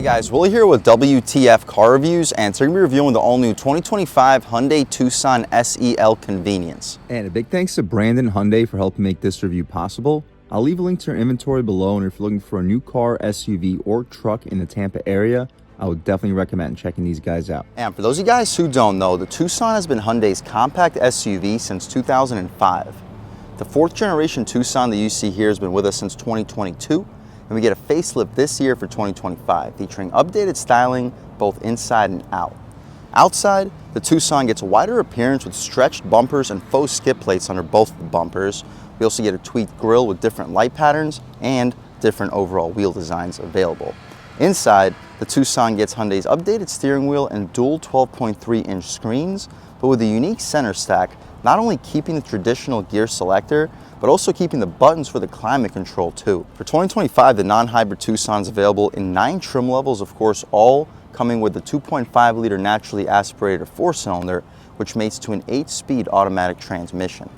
Guys, Willie here with W.T.F car reviews, and today we're going to be reviewing the all-new 2025 Hyundai Tucson SEL Convenience. And a big thanks to Brandon Hyundai for helping make this review possible. I'll leave a link to their inventory below, and if you're looking for a new car, SUV, or truck in the Tampa area, I would definitely recommend checking these guys out. And for those of you guys who don't know, the Tucson has been Hyundai's compact SUV since 2005. The fourth generation Tucson that you see here has been with us since 2022. And we get a facelift this year for 2025, featuring updated styling both inside and out. Outside, the Tucson gets a wider appearance with stretched bumpers and faux skid plates under both the bumpers. We also get a tweaked grille with different light patterns and different overall wheel designs available. Inside, the Tucson gets Hyundai's updated steering wheel and dual 12.3-inch screens, but with a unique center stack, not only keeping the traditional gear selector, but also keeping the buttons for the climate control too. For 2025, the non-hybrid Tucson is available in 9 trim levels, of course, all coming with the 2.5-liter naturally aspirated 4-cylinder, which mates to an 8-speed automatic transmission,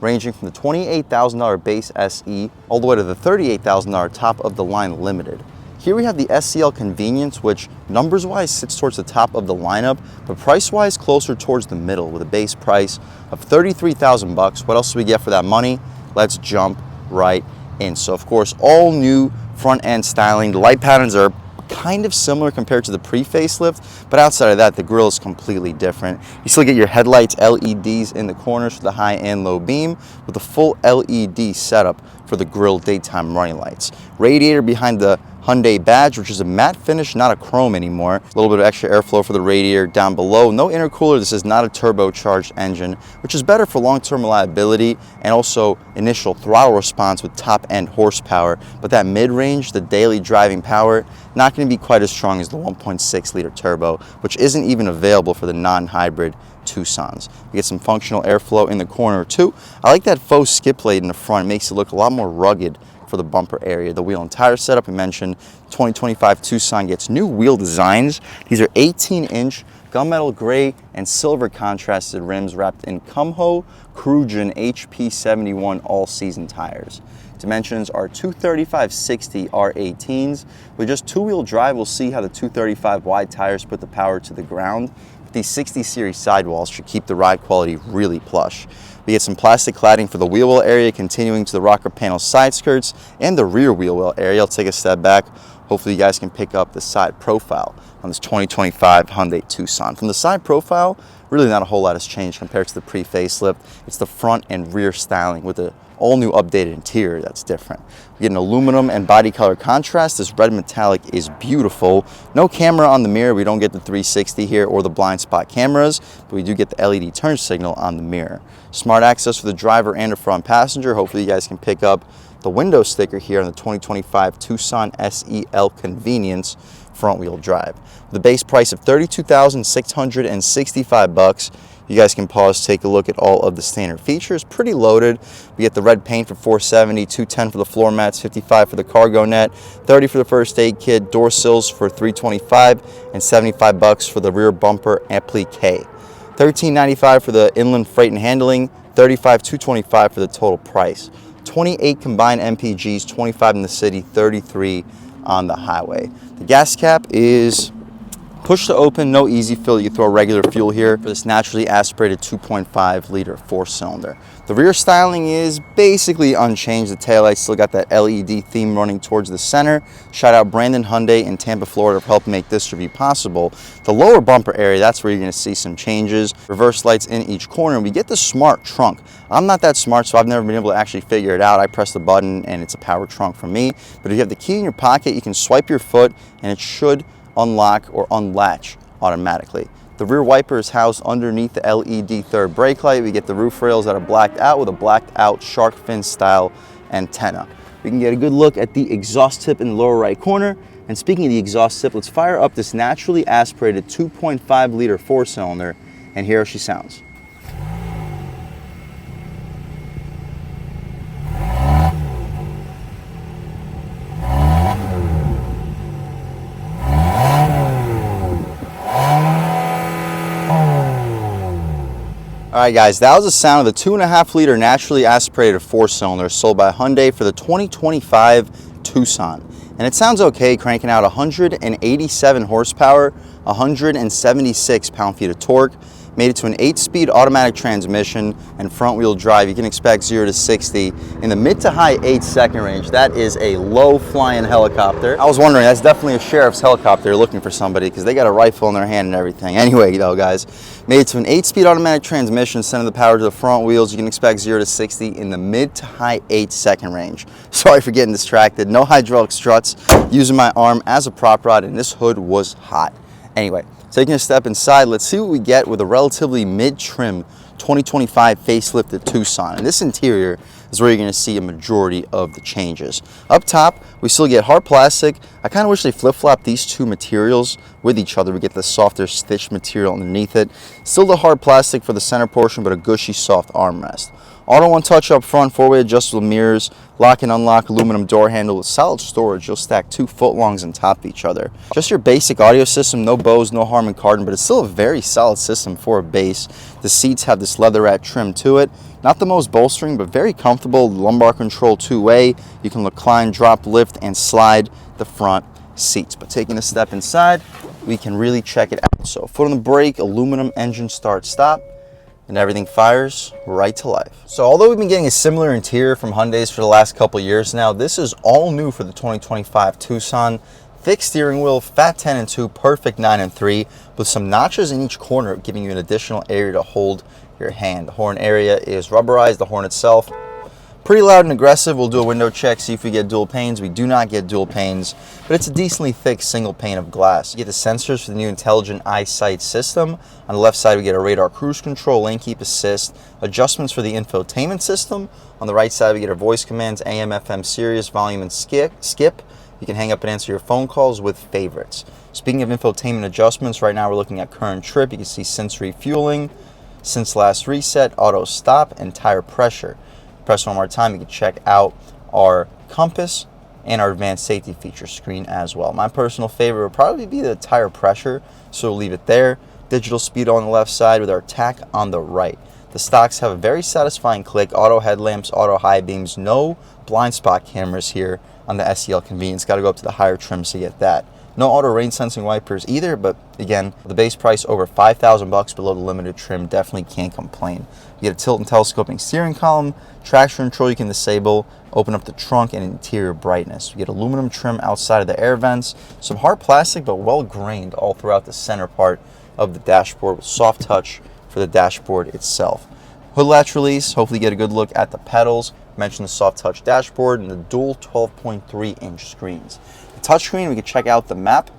ranging from the $28,000 base SE all the way to the $38,000 top-of-the-line limited. Here we have the SEL Convenience, which numbers-wise sits towards the top of the lineup, but price-wise closer towards the middle with a base price of $33,000. What else do we get for that money? Let's jump right in. So of course, all new front-end styling. The light patterns are kind of similar compared to the pre-facelift, but outside of that, the grille is completely different. You still get your headlights, LEDs in the corners for the high and low beam, with a full LED setup for the grille daytime running lights. Radiator behind the Hyundai badge, which is a matte finish, not a chrome anymore. A little bit of extra airflow for the radiator down below. No intercooler. This is not a turbocharged engine, which is better for long-term reliability and also initial throttle response with top-end horsepower. But that mid-range, the daily driving power, not going to be quite as strong as the 1.6-liter turbo, which isn't even available for the non-hybrid Tucsons. We get some functional airflow in the corner too. I like that faux skid plate in the front. It makes it look a lot more rugged for the bumper area. The wheel and tire setup, we mentioned 2025 Tucson gets new wheel designs. These are 18-inch gunmetal gray and silver contrasted rims wrapped in Kumho Krugen HP71 all-season tires. Dimensions are 235/60 R18s. With just two-wheel drive, we'll see how the 235 wide tires put the power to the ground. But these 60 series sidewalls should keep the ride quality really plush. We get some plastic cladding for the wheel well area, continuing to the rocker panel side skirts and the rear wheel well area. I'll take a step back. Hopefully you guys can pick up the side profile on this 2025 Hyundai Tucson. From the side profile, really not a whole lot has changed compared to the pre-facelift. It's the front and rear styling with the all-new updated interior that's different. We get an aluminum and body color contrast. This red metallic is beautiful. No camera on the mirror. We don't get the 360 here or the blind spot cameras, but we do get the LED turn signal on the mirror. Smart access for the driver and the front passenger. Hopefully you guys can pick up the window sticker here on the 2025 Tucson SEL Convenience front-wheel drive. With a base price of $32,665, you guys can pause, take a look at all of the standard features. Pretty loaded. We get the red paint for $470, $210 for the floor mats, $55 for the cargo net, $30 for the first aid kit, door sills for $325, and $75 for the rear bumper applique. $13.95 for the inland freight and handling, $35,225 for the total price. 28 combined MPGs, 25 in the city, 33 on the highway. The gas cap is push to open, no easy fill. You throw regular fuel here for this naturally aspirated 2.5-liter 4-cylinder. The rear styling is basically unchanged. The taillights still got that LED theme running towards the center. Shout out Brandon Hyundai in Tampa, Florida for helping make this review possible. The lower bumper area, that's where you're going to see some changes. Reverse lights in each corner. And we get the smart trunk. I'm not that smart, so I've never been able to actually figure it out. I press the button and it's a power trunk for me. But if you have the key in your pocket, you can swipe your foot and it should unlock or unlatch automatically. The rear wiper is housed underneath the LED third brake light. We get the roof rails that are blacked out with a blacked out shark fin style antenna. We can get a good look at the exhaust tip in the lower right corner. And speaking of the exhaust tip, let's fire up this naturally aspirated 2.5-liter 4-cylinder and hear how she sounds. Alright guys, that was the sound of the 2.5-liter naturally aspirated 4-cylinder sold by Hyundai for the 2025 Tucson. And it sounds okay cranking out 187 horsepower, 176 pound-feet of torque. Made it to an 8-speed automatic transmission and front-wheel drive. You can expect 0 to 60 in the mid to high 8-second range. That is a low-flying helicopter. I was wondering, that's definitely a sheriff's helicopter looking for somebody because they got a rifle in their hand and everything. Anyway, though, guys, made it to an 8-speed automatic transmission, sending the power to the front wheels. You can expect 0 to 60 in the mid to high 8-second range. Sorry for getting distracted. No hydraulic struts, using my arm as a prop rod, and this hood was hot. Anyway, taking a step inside, let's see what we get with a relatively mid-trim 2025 facelifted Tucson. And this interior is where you're going to see a majority of the changes. Up top, we still get hard plastic. I kind of wish they flip-flopped these two materials with each other. We get the softer stitched material underneath it. Still the hard plastic for the center portion, but a gushy, soft armrest. Auto one touch up front, 4-way adjustable mirrors, lock and unlock aluminum door handle with solid storage. You'll stack 2 footlongs on top of each other. Just your basic audio system, no Bose, no Harman Kardon, but it's still a very solid system for a bass. The seats have this leatherette trim to it. Not the most bolstering, but very comfortable. Lumbar control 2-way. You can recline, drop, lift, and slide the front seats. But taking a step inside, we can really check it out. So foot on the brake, aluminum engine start stop, and everything fires right to life. So although we've been getting a similar interior from Hyundais for the last couple years now, this is all new for the 2025 Tucson. Fixed steering wheel, fat 10 and 2, perfect 9 and 3, with some notches in each corner, giving you an additional area to hold your hand. The horn area is rubberized, the horn itself pretty loud and aggressive. We'll do a window check, see if we get dual panes. We do not get dual panes, but it's a decently thick single pane of glass. You get the sensors for the new intelligent eyesight system. On the left side, we get a radar cruise control, lane keep assist, adjustments for the infotainment system. On the right side, we get our voice commands, AM, FM, Sirius, volume, and skip. You can hang up and answer your phone calls with favorites. Speaking of infotainment adjustments, right now we're looking at current trip. You can see since refueling, since last reset, auto stop, and tire pressure. Press one more time, you can check out our compass and our advanced safety feature screen as well. My personal favorite would probably be the tire pressure, so we'll leave it there. Digital speedo on the left side with our tack on the right. The stocks have a very satisfying click, auto headlamps, auto high beams, no blind spot cameras here on the SEL Convenience. Got to go up to the higher trims to get that. No auto rain sensing wipers either, but again, the base price over $5,000 below the limited trim, definitely can't complain. You get a tilt and telescoping steering column, traction control you can disable, open up the trunk, and interior brightness. You get aluminum trim outside of the air vents, some hard plastic but well grained all throughout the center part of the dashboard with soft touch for the dashboard itself. Hood latch release, hopefully get a good look at the pedals. Mention the soft touch dashboard and the dual 12.3-inch screens. The touchscreen, we can check out the map.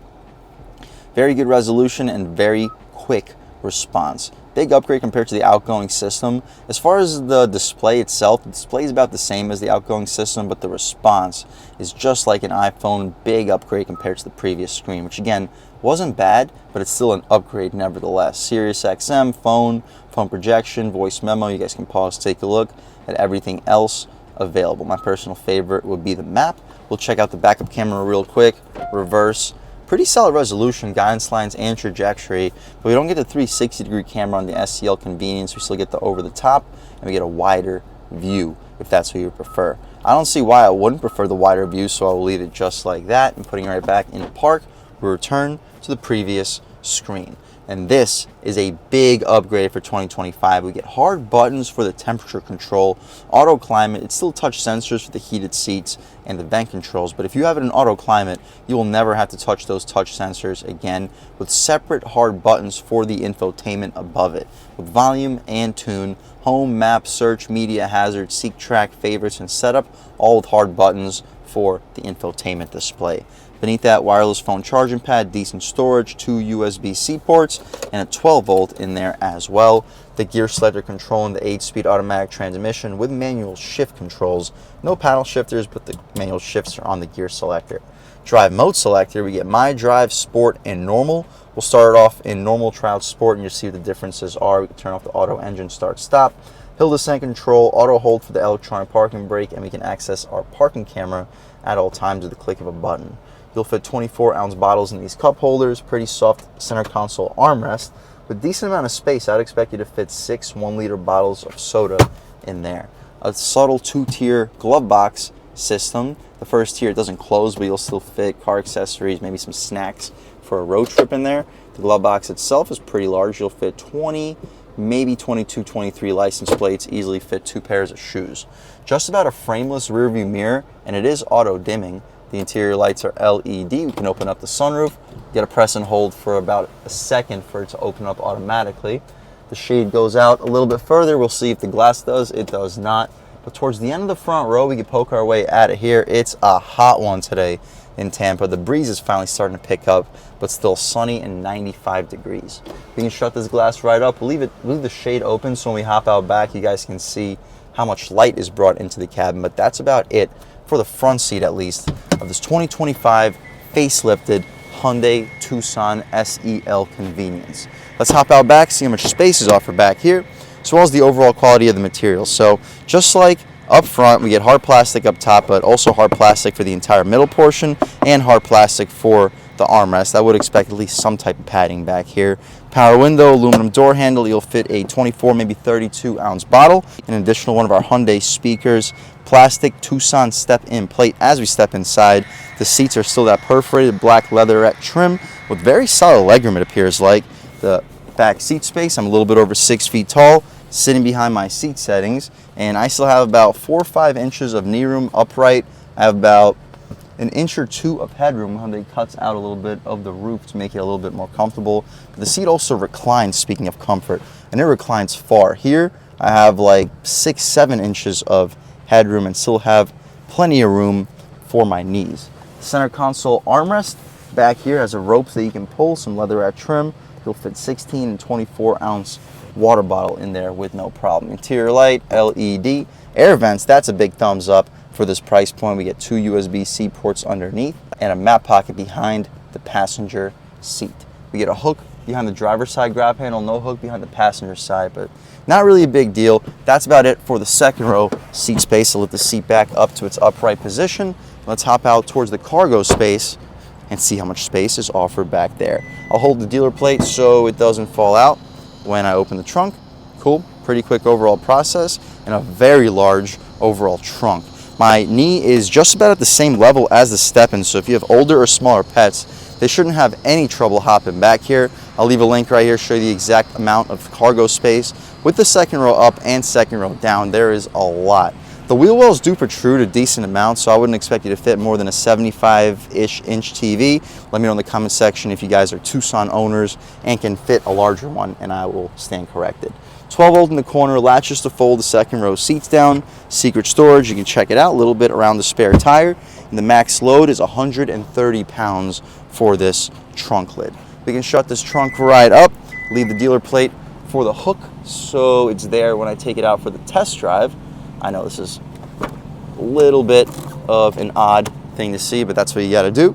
Very good resolution and very quick response. Big upgrade compared to the outgoing system. As far as the display itself, the display is about the same as the outgoing system, but the response is just like an iPhone. Big upgrade compared to the previous screen, which again wasn't bad, but it's still an upgrade nevertheless. Sirius XM, phone projection, voice memo. You guys can pause, take a look at everything else available. My personal favorite would be the map. We'll check out the backup camera real quick. Reverse. Pretty solid resolution, guidance lines, and trajectory, but we don't get the 360-degree camera on the SEL Convenience. We still get the over-the-top, and we get a wider view if that's what you prefer. I don't see why I wouldn't prefer the wider view, so I'll leave it just like that. And putting it right back in park, we return to the previous screen. And this is a big upgrade for 2025. We get hard buttons for the temperature control, auto climate. It's still touch sensors for the heated seats and the vent controls. But if you have it in auto climate, you will never have to touch those touch sensors again, with separate hard buttons for the infotainment above it, with volume and tune, home, map, search, media, hazard, seek, track, favorites, and setup, all with hard buttons for the infotainment display. Beneath that, wireless phone charging pad, decent storage, 2 USB-C ports, and a 12-volt in there as well. The gear selector controlling the 8-speed automatic transmission with manual shift controls. No paddle shifters, but the manual shifts are on the gear selector. Drive mode selector, we get My Drive, Sport, and Normal. We'll start it off in Normal, try out Sport, and you'll see what the differences are. We can turn off the auto engine start stop, hill descent control, auto hold for the electronic parking brake, and we can access our parking camera at all times with the click of a button. You'll fit 24-ounce bottles in these cup holders, pretty soft center console armrest. With decent amount of space, I'd expect you to fit 6 1-liter bottles of soda in there. A subtle 2-tier glove box system The first tier, it doesn't close, but you'll still fit car accessories, maybe some snacks for a road trip in there. The glove box itself is pretty large. You'll fit 20, maybe 22, 23 license plates, easily fit 2 pairs of shoes. Just about a frameless rear view mirror, and it is auto dimming. The interior lights are LED. We can open up the sunroof. You gotta press and hold for about a second for it to open up automatically. The shade goes out a little bit further. We'll see if the glass does. It does not. But towards the end of the front row, we can poke our way at it here. It's a hot one today in Tampa. The breeze is finally starting to pick up, but still sunny and 95 degrees. We can shut this glass right up. We'll leave the shade open so when we hop out back, you guys can see how much light is brought into the cabin. But that's about it for the front seat, at least, of this 2025 facelifted Hyundai Tucson SEL Convenience. Let's hop out back, see how much space is offered back here, as well as the overall quality of the material. So just like up front, we get hard plastic up top, but also hard plastic for the entire middle portion and hard plastic for the armrest. I would expect at least some type of padding back here. Power window, aluminum door handle. You'll fit a 24, maybe 32 ounce bottle. An additional one of our Hyundai speakers. Plastic Tucson step-in plate as we step inside. The seats are still that perforated black leatherette trim with very solid legroom, it appears like. The back seat space, I'm a little bit over 6 feet tall, sitting behind my seat settings, and I still have about 4 or 5 inches of knee room upright. I have about an inch or 2 of headroom. Hyundai cuts out a little bit of the roof to make it a little bit more comfortable. But the seat also reclines, speaking of comfort, and it reclines far. Here I have like 6-7 inches of headroom and still have plenty of room for my knees. Center console armrest back here has a rope that you can pull, some leatherette trim. You'll fit 16 and 24 ounce water bottle in there with no problem. Interior light, LED, air vents, that's a big thumbs up for this price point. We get 2 USB-C ports underneath and a map pocket behind the passenger seat. We get a hook behind the driver's side grab handle, no hook behind the passenger side, but not really a big deal. That's about it for the second row seat space. I'll lift the seat back up to its upright position. Let's hop out towards the cargo space and see how much space is offered back there. I'll hold the dealer plate so it doesn't fall out when I open the trunk. Cool, pretty quick overall process, and a very large overall trunk. My knee is just about at the same level as the step-in, so if you have older or smaller pets, they shouldn't have any trouble hopping back here. I'll leave a link right here, show you the exact amount of cargo space. With the second row up and second row down, there is a lot. The wheel wells do protrude a decent amount, so I wouldn't expect you to fit more than a 75-ish inch TV. Let me know in the comment section if you guys are Tucson owners and can fit a larger one, and I will stand corrected. 12 volt in the corner, latches to fold the second row seats down, secret storage, you can check it out a little bit around the spare tire, and the max load is 130 pounds for this trunk lid. We can shut this trunk right up, leave the dealer plate for the hook so it's there when I take it out for the test drive. I know this is a little bit of an odd thing to see, but that's what you gotta do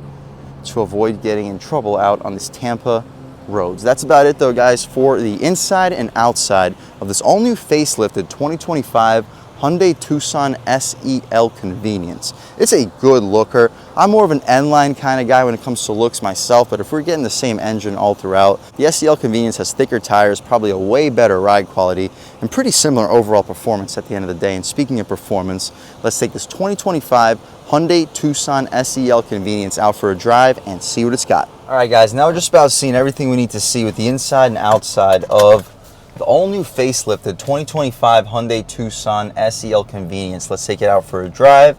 to avoid getting in trouble out on these Tampa roads. That's about it though, guys, for the inside and outside of this all new facelifted 2025 Hyundai Tucson SEL Convenience. It's a good looker. I'm more of an N-line kind of guy when it comes to looks myself, but if we're getting the same engine all throughout, the SEL Convenience has thicker tires, probably a way better ride quality, and pretty similar overall performance at the end of the day. And speaking of performance, let's take this 2025 Hyundai Tucson SEL Convenience out for a drive and see what it's got. All right, guys, now we're just about seeing everything we need to see with the inside and outside of the all-new facelifted 2025 Hyundai Tucson SEL Convenience. Let's take it out for a drive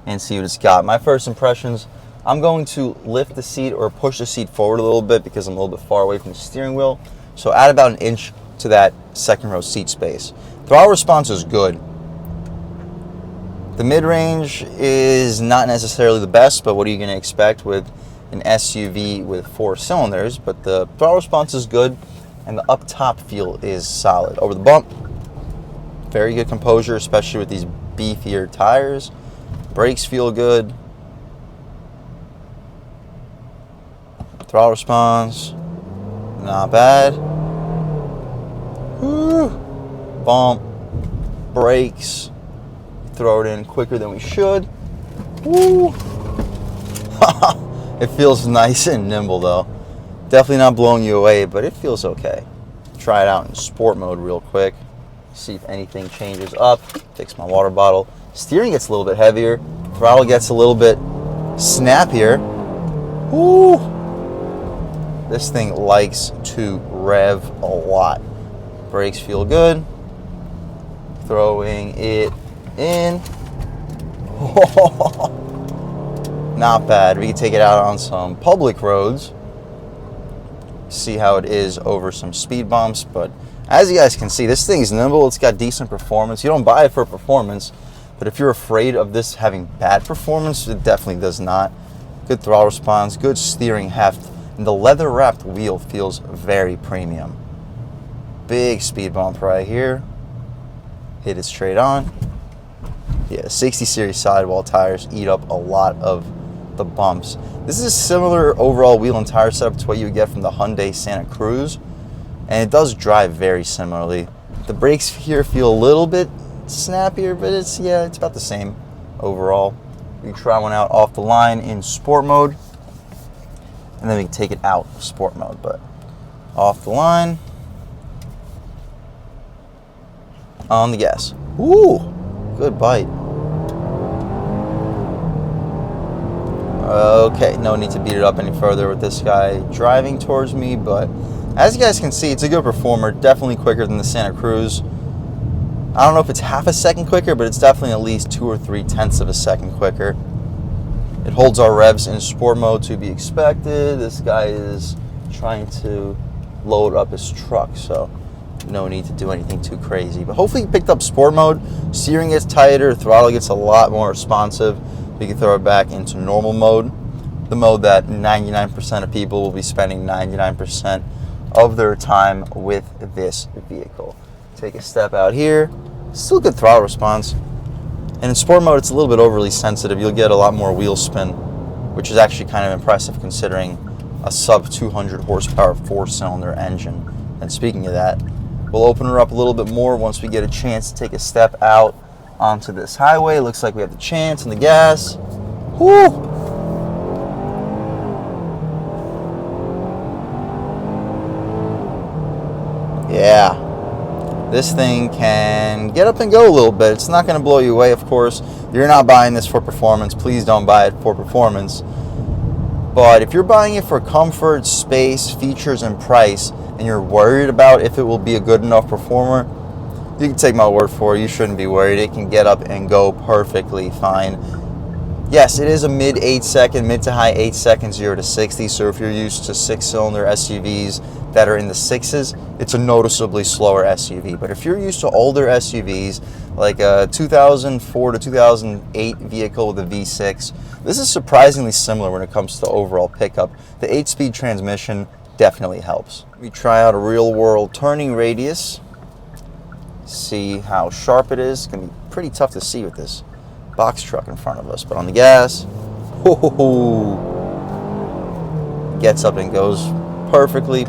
and see what it's got. My first impressions, I'm going to lift the seat or push the seat forward a little bit because I'm a little bit far away from the steering wheel. So add about an inch to that second row seat space. Throttle response is good. The mid-range is not necessarily the best, but what are you going to expect with an SUV with 4 cylinders? But the throttle response is good, and the up top feel is solid. Over the bump, very good composure, especially with these beefier tires. Brakes feel good. Throttle response, not bad. Woo. Bump, brakes, throw it in quicker than we should. Woo. It feels nice and nimble though. Definitely not blowing you away, but it feels okay. Try it out in sport mode real quick. See if anything changes up. Fix my water bottle. Steering gets a little bit heavier Throttle gets a little bit snappier. Woo! This thing likes to rev a lot. Brakes feel good. Throwing it in. Not bad. We can take it out on some public roads. See how it is over some speed bumps. But as you guys can see, this thing's nimble. It's got decent performance. You don't buy it for performance, but if you're afraid of this having bad performance, it definitely does not. Good throttle response, good steering heft, and the leather wrapped wheel feels very premium. Big speed bump right here. Hit it straight on. Yeah, 60 series sidewall tires eat up a lot of the bumps. This is a similar overall wheel and tire setup to what you would get from the Hyundai Santa Cruz, and it does drive very similarly. The brakes here feel a little bit snappier, but it's about the same overall. We can try one out off the line in sport mode, and then we can take it out of sport mode. But off the line, on the gas. Ooh, good bite. Okay, no need to beat it up any further with this guy driving towards me, but as you guys can see, it's a good performer, definitely quicker than the Santa Cruz. I don't know if it's half a second quicker, but it's definitely at least 2 or 3/10 of a second quicker. It holds our revs in sport mode to be expected. This guy is trying to load up his truck, so no need to do anything too crazy. But hopefully you picked up sport mode. Steering gets tighter, throttle gets a lot more responsive. We can throw it back into normal mode, the mode that 99% of people will be spending 99% of their time with this vehicle. Take a step out here. Still good throttle response. And in sport mode, it's a little bit overly sensitive. You'll get a lot more wheel spin, which is actually kind of impressive considering a sub 200 horsepower 4-cylinder engine. And speaking of that, we'll open her up a little bit more once we get a chance to take a step out onto this highway. Looks like we have the chance on the gas. Whoo! Yeah. This thing can get up and go a little bit. It's not going to blow you away, of course. You're not buying this for performance. Please don't buy it for performance. But if you're buying it for comfort, space, features, and price, and you're worried about if it will be a good enough performer, you can take my word for it. You shouldn't be worried. It can get up and go perfectly fine. Yes, it is a mid to high 8 second 0 to 60. So if you're used to 6-cylinder SUVs that are in the 6s, it's a noticeably slower SUV. But if you're used to older SUVs, like a 2004 to 2008 vehicle with a V6, this is surprisingly similar when it comes to overall pickup. The 8-speed transmission definitely helps. We try out a real-world turning radius. See how sharp it is. It's going to be pretty tough to see with this box truck in front of us, but on the gas, gets up and goes perfectly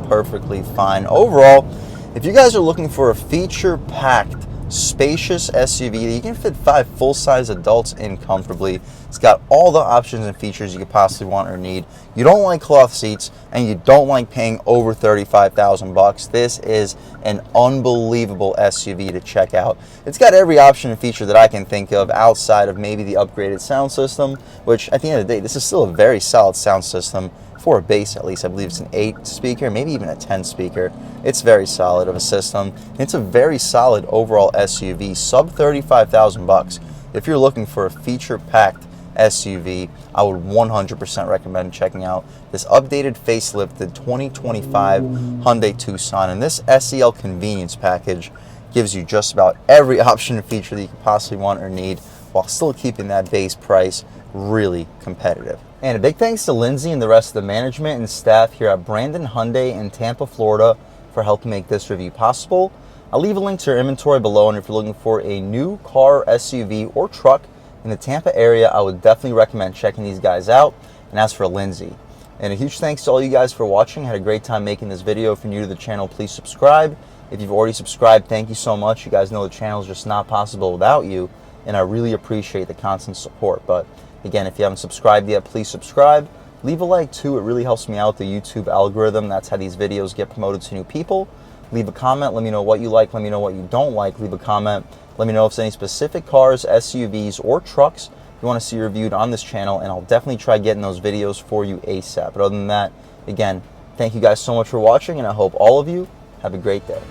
fine. Overall, if you guys are looking for a feature-packed, spacious SUV that you can fit 5 full-size adults in comfortably, it's got all the options and features you could possibly want or need. You don't like cloth seats, and you don't like paying over $35,000. This is an unbelievable SUV to check out. It's got every option and feature that I can think of outside of maybe the upgraded sound system, which at the end of the day, this is still a very solid sound system for a bass at least. I believe it's an 8-speaker, maybe even a 10-speaker. It's very solid of a system. It's a very solid overall SUV, sub $35,000. If you're looking for a feature-packed SUV, I would 100% recommend checking out this updated facelifted 2025 Hyundai Tucson. And this SEL convenience package gives you just about every option and feature that you could possibly want or need, while still keeping that base price really competitive. And a big thanks to Lindsay and the rest of the management and staff here at Brandon Hyundai in Tampa, Florida for helping make this review possible. I'll leave a link to their inventory below, and if you're looking for a new car, SUV, or truck in the Tampa area, I would definitely recommend checking these guys out. And as for Lindsay, and a huge thanks to all you guys for watching. I had a great time making this video. If you're new to the channel, please subscribe. If you've already subscribed, thank you so much. You guys know the channel is just not possible without you, and I really appreciate the constant support. But again, if you haven't subscribed yet, please subscribe. Leave a like too. It really helps me out, the YouTube algorithm. That's how these videos get promoted to new people. Leave a comment. Let me know what you like. Let me know what you don't like. Leave a comment. Let me know if there's any specific cars, SUVs, or trucks you want to see reviewed on this channel, and I'll definitely try getting those videos for you ASAP. But other than that, again, thank you guys so much for watching, and I hope all of you have a great day.